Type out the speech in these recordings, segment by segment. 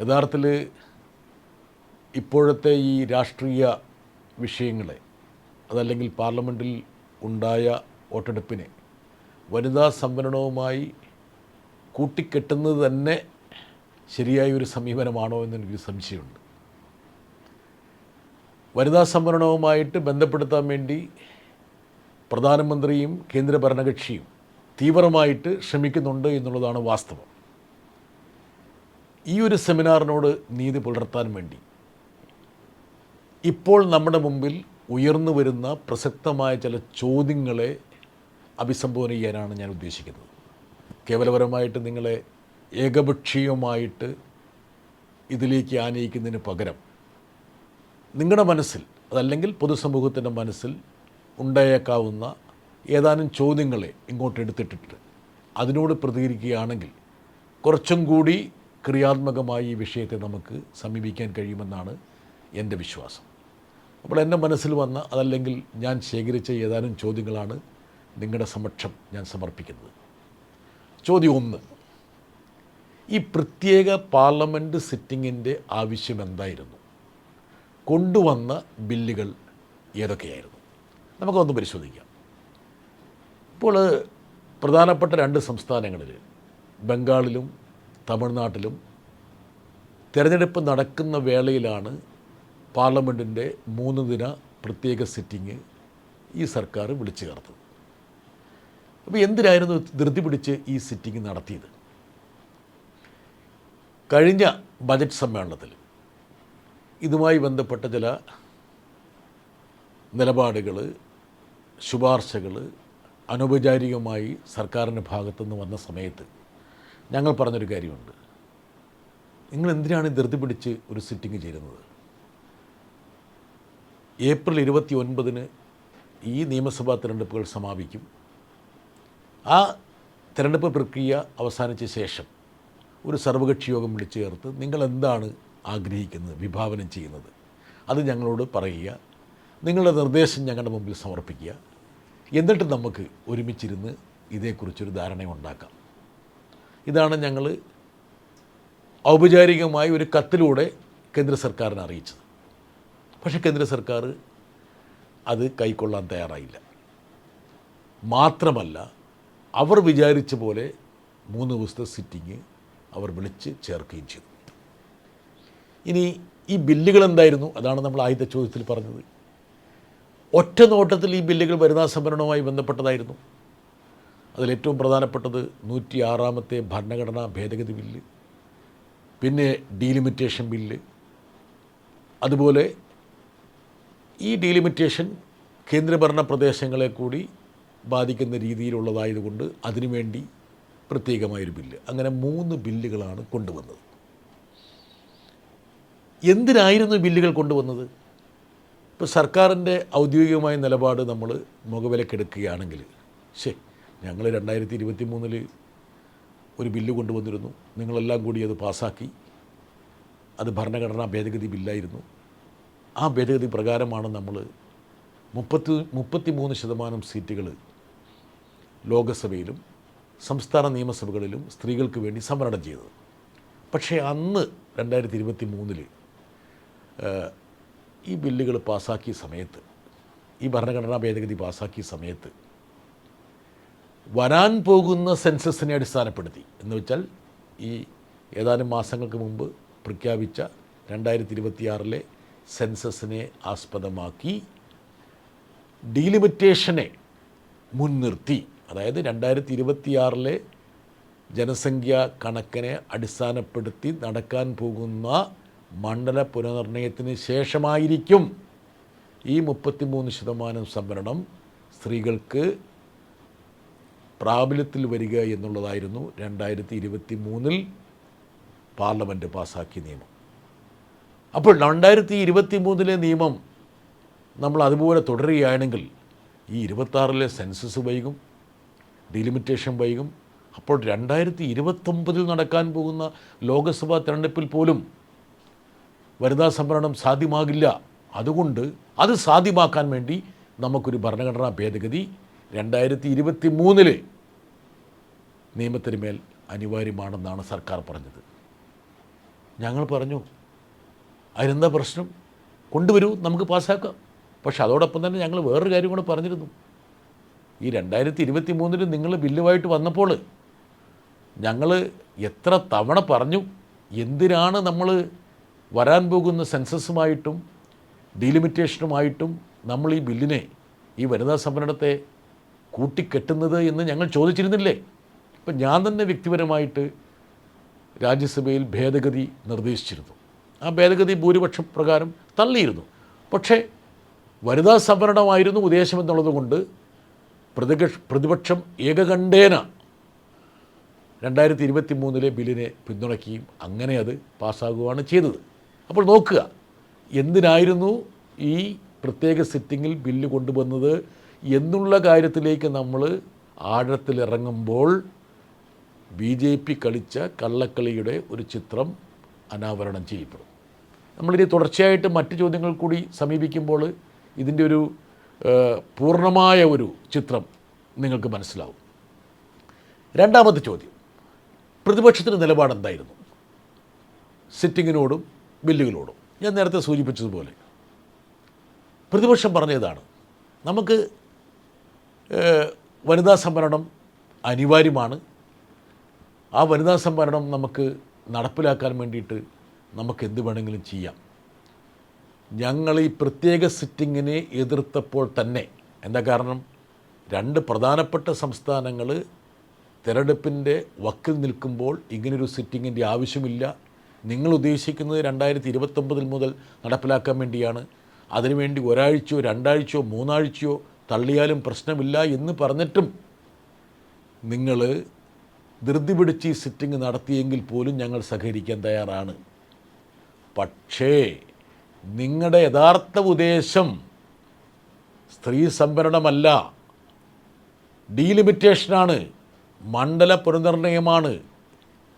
യഥാർത്ഥത്തിൽ ഇപ്പോഴത്തെ ഈ രാഷ്ട്രീയ വിഷയങ്ങളെ, അതല്ലെങ്കിൽ പാർലമെൻറ്റിൽ ഉണ്ടായ വോട്ടെടുപ്പിനെ വനിതാ സംവരണവുമായി കൂട്ടിക്കെട്ടുന്നത് തന്നെ ശരിയായ ഒരു സമീപനമാണോ എന്നെനിക്കൊരു സംശയമുണ്ട്. വനിതാ സംവരണവുമായിട്ട് ബന്ധപ്പെടുത്താൻ വേണ്ടി പ്രധാനമന്ത്രിയും കേന്ദ്ര ഭരണകക്ഷിയും തീവ്രമായിട്ട് ശ്രമിക്കുന്നുണ്ട് എന്നുള്ളതാണ് വാസ്തവം. ഈ ഒരു സെമിനാറിനോട് നീതി പുലർത്താൻ വേണ്ടി ഇപ്പോൾ നമ്മുടെ മുമ്പിൽ ഉയർന്നു വരുന്ന പ്രസക്തമായ ചില ചോദ്യങ്ങളെ അഭിസംബോധന ചെയ്യാനാണ് ഞാൻ ഉദ്ദേശിക്കുന്നത്. കേവലപരമായിട്ട് നിങ്ങളെ ഏകപക്ഷീയമായിട്ട് ഇതിലേക്ക് ആനയിക്കുന്നതിന് പകരം നിങ്ങളുടെ മനസ്സിൽ, അതല്ലെങ്കിൽ പൊതുസമൂഹത്തിൻ്റെ മനസ്സിൽ ഉണ്ടായേക്കാവുന്ന ഏതാനും ചോദ്യങ്ങളെ ഇങ്ങോട്ട് എടുത്തിട്ടിട്ട് അതിനോട് പ്രതികരിക്കുകയാണെങ്കിൽ കുറച്ചും കൂടി ക്രിയാത്മകമായി ഈ വിഷയത്തെ നമുക്ക് സമീപിക്കാൻ കഴിയുമെന്നാണ് എൻ്റെ വിശ്വാസം. അപ്പോൾ എൻ്റെ മനസ്സിൽ വന്ന, അതല്ലെങ്കിൽ ഞാൻ ശേഖരിച്ച ഏതാനും ചോദ്യങ്ങളാണ് നിങ്ങളുടെ സമക്ഷം ഞാൻ സമർപ്പിക്കുന്നത്. ചോദ്യം 1, ഈ പ്രത്യേക പാർലമെൻറ്റ് സിറ്റിങ്ങിൻ്റെ ആവശ്യം എന്തായിരുന്നു? കൊണ്ടുവന്ന ബില്ലുകൾ ഏതൊക്കെയായിരുന്നു? നമുക്കൊന്ന് പരിശോധിക്കാം. ഇപ്പോൾ പ്രധാനപ്പെട്ട 2 സംസ്ഥാനങ്ങളിൽ, ബംഗാളിലും തമിഴ്നാട്ടിലും തിരഞ്ഞെടുപ്പ് നടക്കുന്ന വേളയിലാണ് പാർലമെൻറ്റിൻ്റെ 3 ദിന പ്രത്യേക സിറ്റിംഗ് ഈ സർക്കാർ വിളിച്ചു ചേർത്തത്. അപ്പോൾ എന്തിനായിരുന്നു ധൃതി പിടിച്ച് ഈ സിറ്റിംഗ് നടത്തിയത്? കഴിഞ്ഞ ബജറ്റ് സമ്മേളനത്തിൽ ഇതുമായി ബന്ധപ്പെട്ട ചില നിലപാടുകൾ, ശുപാർശകൾ അനൗപചാരികമായി സർക്കാരിൻ്റെ ഭാഗത്തുനിന്ന് വന്ന സമയത്ത് ഞങ്ങൾ പറഞ്ഞൊരു കാര്യമുണ്ട്. നിങ്ങൾ എന്തിനാണ് ധൃതി പിടിച്ച് ഒരു സിറ്റിംഗ് ചേരുന്നത്? ഏപ്രിൽ 29 ഈ നിയമസഭാ തിരഞ്ഞെടുപ്പുകൾ സമാപിക്കും. ആ തിരഞ്ഞെടുപ്പ് പ്രക്രിയ അവസാനിച്ച ശേഷം ഒരു സർവകക്ഷി യോഗം വിളിച്ചു ചേർത്ത് നിങ്ങൾ എന്താണ് ആഗ്രഹിക്കുന്നത്, വിഭാവനം ചെയ്യുന്നത്, അത് ഞങ്ങളോട് പറയുക, നിങ്ങളുടെ നിർദ്ദേശം ഞങ്ങളുടെ മുമ്പിൽ സമർപ്പിക്കുക. എന്നിട്ട് നമുക്ക് ഒരുമിച്ചിരുന്ന് ഇതേക്കുറിച്ചൊരു ധാരണയുണ്ടാക്കാം. ഇതാണ് ഞങ്ങൾ ഔപചാരികമായി ഒരു കത്തിലൂടെ കേന്ദ്ര സർക്കാരിനെ അറിയിച്ചത്. പക്ഷേ കേന്ദ്ര സർക്കാർ അത് കൈക്കൊള്ളാൻ തയ്യാറായില്ല. മാത്രമല്ല, അവർ വിചാരിച്ച പോലെ 3 ദിവസത്തെ സിറ്റിംഗ് അവർ വിളിച്ച് ചേർക്കുകയും ചെയ്തു. ഇനി ഈ ബില്ലുകൾ എന്തായിരുന്നു? അതാണ് നമ്മൾ ആദ്യത്തെ ചോദ്യത്തിൽ പറഞ്ഞത്. ഒറ്റ നോട്ടത്തിൽ ഈ ബില്ലുകൾ വനിതാ സംവരണവുമായി ബന്ധപ്പെട്ടതായിരുന്നു. അതിലേറ്റവും പ്രധാനപ്പെട്ടത് 106-ാമത്തെ ഭരണഘടനാ ഭേദഗതി ബില്ല്, പിന്നെ ഡീലിമിറ്റേഷൻ ബില്ല്. അതുപോലെ ഈ ഡീലിമിറ്റേഷൻ കേന്ദ്രഭരണ പ്രദേശങ്ങളെ കൂടി ബാധിക്കുന്ന രീതിയിലുള്ളതായതുകൊണ്ട് അതിനുവേണ്ടി പ്രത്യേകമായൊരു ബില്ല്. അങ്ങനെ 3 ബില്ലുകളാണ് കൊണ്ടുവന്നത്. എന്തിനായിരുന്നു ബില്ലുകൾ കൊണ്ടുവന്നത്? ഇപ്പോൾ സർക്കാരിൻ്റെ ഔദ്യോഗികമായ നിലപാട് നമ്മൾ മുഖവിലക്കെടുക്കുകയാണെങ്കിൽ, ഞങ്ങൾ 2023 ഒരു ബില്ല് കൊണ്ടുവന്നിരുന്നു, നിങ്ങളെല്ലാം കൂടി അത് പാസ്സാക്കി, അത് ഭരണഘടനാ ഭേദഗതി ബില്ലായിരുന്നു. ആ ഭേദഗതി പ്രകാരമാണ് നമ്മൾ 33% സീറ്റുകൾ ലോകസഭയിലും സംസ്ഥാന നിയമസഭകളിലും സ്ത്രീകൾക്ക് വേണ്ടി സംവരണം ചെയ്തത്. പക്ഷേ അന്ന് 2023 ഈ ബില്ലുകൾ പാസ്സാക്കിയ സമയത്ത്, ഈ ഭരണഘടനാ ഭേദഗതി പാസ്സാക്കിയ സമയത്ത് വരാൻ പോകുന്ന സെൻസസിനെ അടിസ്ഥാനപ്പെടുത്തി, എന്ന് വെച്ചാൽ ഈ ഏതാനും മാസങ്ങൾക്ക് മുമ്പ് പ്രഖ്യാപിച്ച 2026 സെൻസസിനെ ആസ്പദമാക്കി ഡീലിമിറ്റേഷനെ മുൻനിർത്തി, അതായത് 2026 ജനസംഖ്യാ കണക്കിനെ അടിസ്ഥാനപ്പെടുത്തി നടക്കാൻ പോകുന്ന മണ്ഡല പുനർനിർണയത്തിന് ശേഷമായിരിക്കും ഈ 33% സംവരണം സ്ത്രീകൾക്ക് പ്രാബല്യത്തിൽ വരിക എന്നുള്ളതായിരുന്നു 2023 പാർലമെൻറ്റ് പാസ്സാക്കിയ നിയമം. അപ്പോൾ 2023 നിയമം നമ്മൾ അതുപോലെ തുടരുകയാണെങ്കിൽ ഈ 26 സെൻസസ് വൈകും, ഡീലിമിറ്റേഷൻ വൈകും. അപ്പോൾ 2029 നടക്കാൻ പോകുന്ന ലോകസഭാ തെരഞ്ഞെടുപ്പിൽ പോലും വനിതാ സംവരണം സാധ്യമാകില്ല. അതുകൊണ്ട് അത് സാധ്യമാക്കാൻ വേണ്ടി നമുക്കൊരു ഭരണഘടനാ ഭേദഗതി 2023 നിയമത്തിന് മേൽ അനിവാര്യമാണെന്നാണ് സർക്കാർ പറഞ്ഞത്. ഞങ്ങൾ പറഞ്ഞു അതിനെന്താ പ്രശ്നം, കൊണ്ടുവരൂ, നമുക്ക് പാസ്സാക്കാം. പക്ഷെ അതോടൊപ്പം തന്നെ ഞങ്ങൾ വേറൊരു കാര്യം കൂടെ പറഞ്ഞിരുന്നു. ഈ 2023 നിങ്ങൾ ബില്ലുമായിട്ട് വന്നപ്പോൾ ഞങ്ങൾ എത്ര തവണ പറഞ്ഞു, എന്തിനാണ് നമ്മൾ വരാൻ പോകുന്ന സെൻസസുമായിട്ടും ഡീലിമിറ്റേഷനുമായിട്ടും നമ്മൾ ഈ ബില്ലിനെ, ഈ വനിതാ സംവരണത്തെ കൂട്ടിക്കെട്ടുന്നത് എന്ന് ഞങ്ങൾ ചോദിച്ചിരുന്നില്ലേ? ഇപ്പം ഞാൻ തന്നെ വ്യക്തിപരമായിട്ട് രാജ്യസഭയിൽ ഭേദഗതി നിർദ്ദേശിച്ചിരുന്നു. ആ ഭേദഗതി ഭൂരിപക്ഷം പ്രകാരം തള്ളിയിരുന്നു. പക്ഷേ വനിതാ സംവരണമായിരുന്നു ഉദ്ദേശമെന്നുള്ളത് കൊണ്ട് പ്രതിപക്ഷം ഏകകണ്ഠേന 2023 ബില്ലിനെ പിന്തുണയ്ക്കുകയും അങ്ങനെ അത് പാസ്സാകുകയാണ് ചെയ്തത്. അപ്പോൾ നോക്കുക, എന്തിനായിരുന്നു ഈ പ്രത്യേക സിറ്റിങ്ങിൽ ബില്ല് കൊണ്ടുവന്നത് എന്നുള്ള കാര്യത്തിലേക്ക് നമ്മൾ ആഴത്തിലിറങ്ങുമ്പോൾ BJP കളിച്ച കള്ളക്കളിയുടെ ഒരു ചിത്രം അനാവരണം ചെയ്യപ്പെടും. നമ്മളിനി തുടർച്ചയായിട്ട് മറ്റ് ചോദ്യങ്ങൾ കൂടി സമീപിക്കുമ്പോൾ ഇതിൻ്റെ ഒരു പൂർണ്ണമായ ഒരു ചിത്രം നിങ്ങൾക്ക് മനസ്സിലാവും. രണ്ടാമത്തെ ചോദ്യം, പ്രതിപക്ഷത്തിൻ്റെ നിലപാടെന്തായിരുന്നു സിറ്റിങ്ങിനോടും ബില്ലുകളോടും? ഞാൻ നേരത്തെ സൂചിപ്പിച്ചതുപോലെ പ്രതിപക്ഷം പറഞ്ഞതാണ്, നമുക്ക് വനിതാ സംവരണം അനിവാര്യമാണ്. ആ വനിതാ സംവരണം നമുക്ക് നടപ്പിലാക്കാൻ വേണ്ടിയിട്ട് നമുക്ക് എന്ത് വേണമെങ്കിലും ചെയ്യാം. ഞങ്ങൾ ഈ പ്രത്യേക സിറ്റിങ്ങിനെ എതിർത്തപ്പോൾ തന്നെ, എന്താ കാരണം, 2 പ്രധാനപ്പെട്ട സംസ്ഥാനങ്ങൾ തിരഞ്ഞെടുപ്പിൻ്റെ വക്കിൽ നിൽക്കുമ്പോൾ ഇങ്ങനൊരു സിറ്റിങ്ങിൻ്റെ ആവശ്യമില്ല, നിങ്ങൾ ഉദ്ദേശിക്കുന്നത് 2029 മുതൽ നടപ്പിലാക്കാൻ വേണ്ടിയാണ്, അതിനുവേണ്ടി ഒരാഴ്ചയോ 2 ആഴ്ചയോ 3 ആഴ്ചയോ തള്ളിയാലും പ്രശ്നമില്ല എന്ന് പറഞ്ഞിട്ടും നിങ്ങൾ ധൃതി പിടിച്ച് ഈ സിറ്റിംഗ് നടത്തിയെങ്കിൽ പോലും ഞങ്ങൾ സഹകരിക്കാൻ തയ്യാറാണ്. പക്ഷേ നിങ്ങളുടെ യഥാർത്ഥ ഉദ്ദേശം സ്ത്രീ സംവരണമല്ല, ഡീലിമിറ്റേഷനാണ്, മണ്ഡല പുനർനിർണയമാണ്.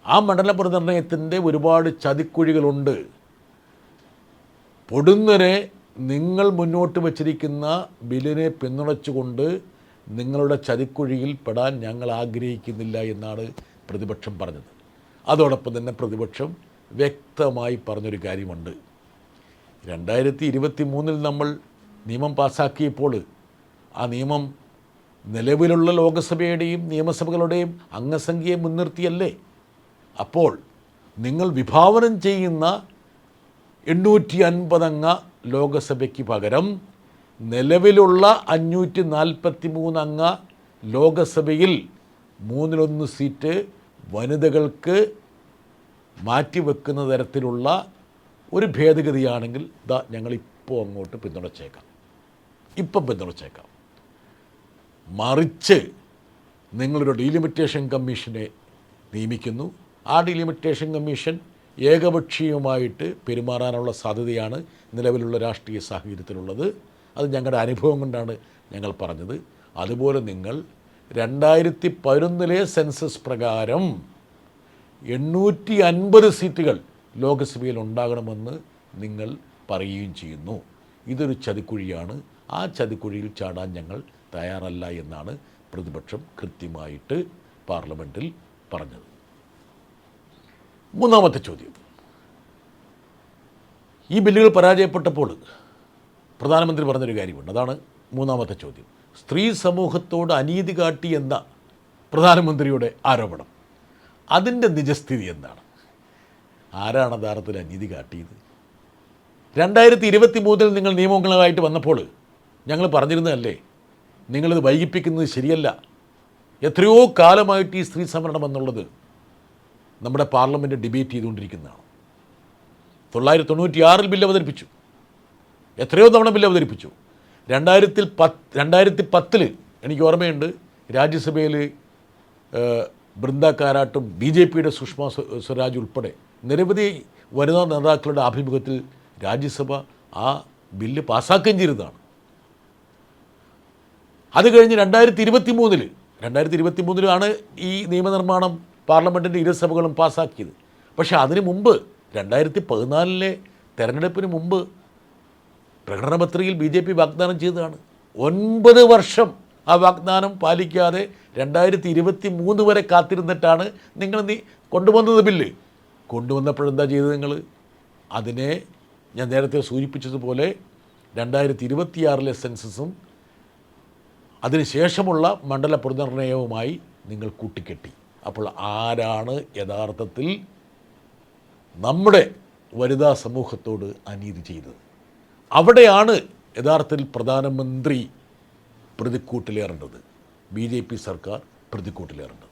ആ മണ്ഡല പുനർനിർണയത്തിൻ്റെ ഒരുപാട് ചതിക്കുഴികളുണ്ട്. പൊടുന്നനെ നിങ്ങൾ മുന്നോട്ട് വച്ചിരിക്കുന്ന ബില്ലിനെ പിന്തുണച്ചുകൊണ്ട് നിങ്ങളുടെ ചതിക്കുഴിയിൽ പെടാൻ ഞങ്ങൾ ആഗ്രഹിക്കുന്നില്ല എന്നാണ് പ്രതിപക്ഷം പറഞ്ഞത്. അതോടൊപ്പം തന്നെ പ്രതിപക്ഷം വ്യക്തമായി പറഞ്ഞൊരു കാര്യമുണ്ട്, 2023 നമ്മൾ നിയമം പാസ്സാക്കിയപ്പോൾ ആ നിയമം നിലവിലുള്ള ലോകസഭയുടെയും നിയമസഭകളുടെയും അംഗസംഖ്യയെ മുൻനിർത്തിയല്ലേ? അപ്പോൾ നിങ്ങൾ വിഭാവനം ചെയ്യുന്ന 850 അംഗ ലോകസഭയ്ക്ക് പകരം നിലവിലുള്ള 543 അംഗ ലോകസഭയിൽ 1/3 സീറ്റ് വനിതകൾക്ക് മാറ്റിവെക്കുന്ന തരത്തിലുള്ള ഒരു ഭേദഗതിയാണെങ്കിൽ ഞങ്ങളിപ്പോൾ അങ്ങോട്ട് പിന്തുണച്ചേക്കാം, ഇപ്പം പിന്തുണച്ചേക്കാം. മറിച്ച് നിങ്ങളൊരു ഡീലിമിറ്റേഷൻ കമ്മീഷനെ നിയമിക്കുന്നു. ആ ഡീലിമിറ്റേഷൻ കമ്മീഷൻ ഏകപക്ഷീയമായിട്ട് പെരുമാറാനുള്ള സാധ്യതയാണ് നിലവിലുള്ള രാഷ്ട്രീയ സാഹചര്യത്തിലുള്ളത്. അത് ഞങ്ങളുടെ അനുഭവം കൊണ്ടാണ് ഞങ്ങൾ പറഞ്ഞത്. അതുപോലെ നിങ്ങൾ 2011 സെൻസസ് പ്രകാരം 850 സീറ്റുകൾ ലോകസഭയിൽ ഉണ്ടാകണമെന്ന് നിങ്ങൾ പറയുകയും ചെയ്യുന്നു. ഇതൊരു ചതിക്കുഴിയാണ്. ആ ചതിക്കുഴിയിൽ ചാടാൻ ഞങ്ങൾ തയ്യാറല്ല എന്നാണ് പ്രതിപക്ഷം കൃത്യമായിട്ട് പാർലമെൻറ്റിൽ പറഞ്ഞത്. മൂന്നാമത്തെ ചോദ്യം, ഈ ബില്ലുകൾ പരാജയപ്പെട്ടപ്പോൾ പ്രധാനമന്ത്രി പറഞ്ഞൊരു കാര്യമുണ്ട്. അതാണ് മൂന്നാമത്തെ ചോദ്യം. സ്ത്രീ സമൂഹത്തോട് അനീതി കാട്ടി എന്ന പ്രധാനമന്ത്രിയുടെ ആരോപണം, അതിൻ്റെ നിജസ്ഥിതി എന്താണ്? ആരാണ് യഥാർത്ഥത്തിൽ അനീതി കാട്ടിയത്? 2023 നിങ്ങൾ നിയമങ്ങളുമായിട്ട് വന്നപ്പോൾ ഞങ്ങൾ പറഞ്ഞിരുന്നതല്ലേ, നിങ്ങളിത് വൈകിപ്പിക്കുന്നത് ശരിയല്ല. എത്രയോ കാലമായിട്ട് ഈ സ്ത്രീ സംവരണം എന്നുള്ളത് നമ്മുടെ പാർലമെൻറ്റ് ഡിബേറ്റ് ചെയ്തുകൊണ്ടിരിക്കുന്നതാണ്. 1996 ബില്ല് അവതരിപ്പിച്ചു, എത്രയോ തവണ ബില്ല് അവതരിപ്പിച്ചു. 2010 എനിക്ക് ഓർമ്മയുണ്ട്, രാജ്യസഭയിൽ ബൃന്ദ കാരാട്ടും BJPയുടെ സുഷമ സ്വരാജ് ഉൾപ്പെടെ നിരവധി വനിതാ നേതാക്കളുടെ ആഭിമുഖ്യത്തിൽ രാജ്യസഭ ആ ബില്ല് പാസ്സാക്കുകയും ചെയ്തതാണ്. അത് കഴിഞ്ഞ് 2023 ഈ നിയമനിർമ്മാണം പാർലമെൻറ്റിൻ്റെ ഇരുസഭകളും പാസ്സാക്കിയത്. പക്ഷേ അതിന് മുമ്പ് 2014 തെരഞ്ഞെടുപ്പിന് മുമ്പ് പ്രകടനപത്രികയിൽ BJP വാഗ്ദാനം ചെയ്തതാണ്. 9 വർഷം ആ വാഗ്ദാനം പാലിക്കാതെ 2023 വരെ കാത്തിരുന്നിട്ടാണ് നിങ്ങൾ കൊണ്ടുവന്നത് ബില്ല്. കൊണ്ടുവന്നപ്പോഴെന്താ ചെയ്തത് നിങ്ങൾ? അതിനെ ഞാൻ നേരത്തെ സൂചിപ്പിച്ചതുപോലെ 2026 സെൻസസും അതിനുശേഷമുള്ള മണ്ഡല പുനർനിർണയവുമായി നിങ്ങൾ കൂട്ടിക്കെട്ടി. അപ്പോൾ ആരാണ് യഥാർത്ഥത്തിൽ നമ്മുടെ വനിതാ സമൂഹത്തോട് അനീതി ചെയ്തത്? അവിടെയാണ് യഥാർത്ഥത്തിൽ പ്രധാനമന്ത്രി പ്രതിക്കൂട്ടിലേറേണ്ടത്, BJP സർക്കാർ പ്രതിക്കൂട്ടിലേറേണ്ടത്.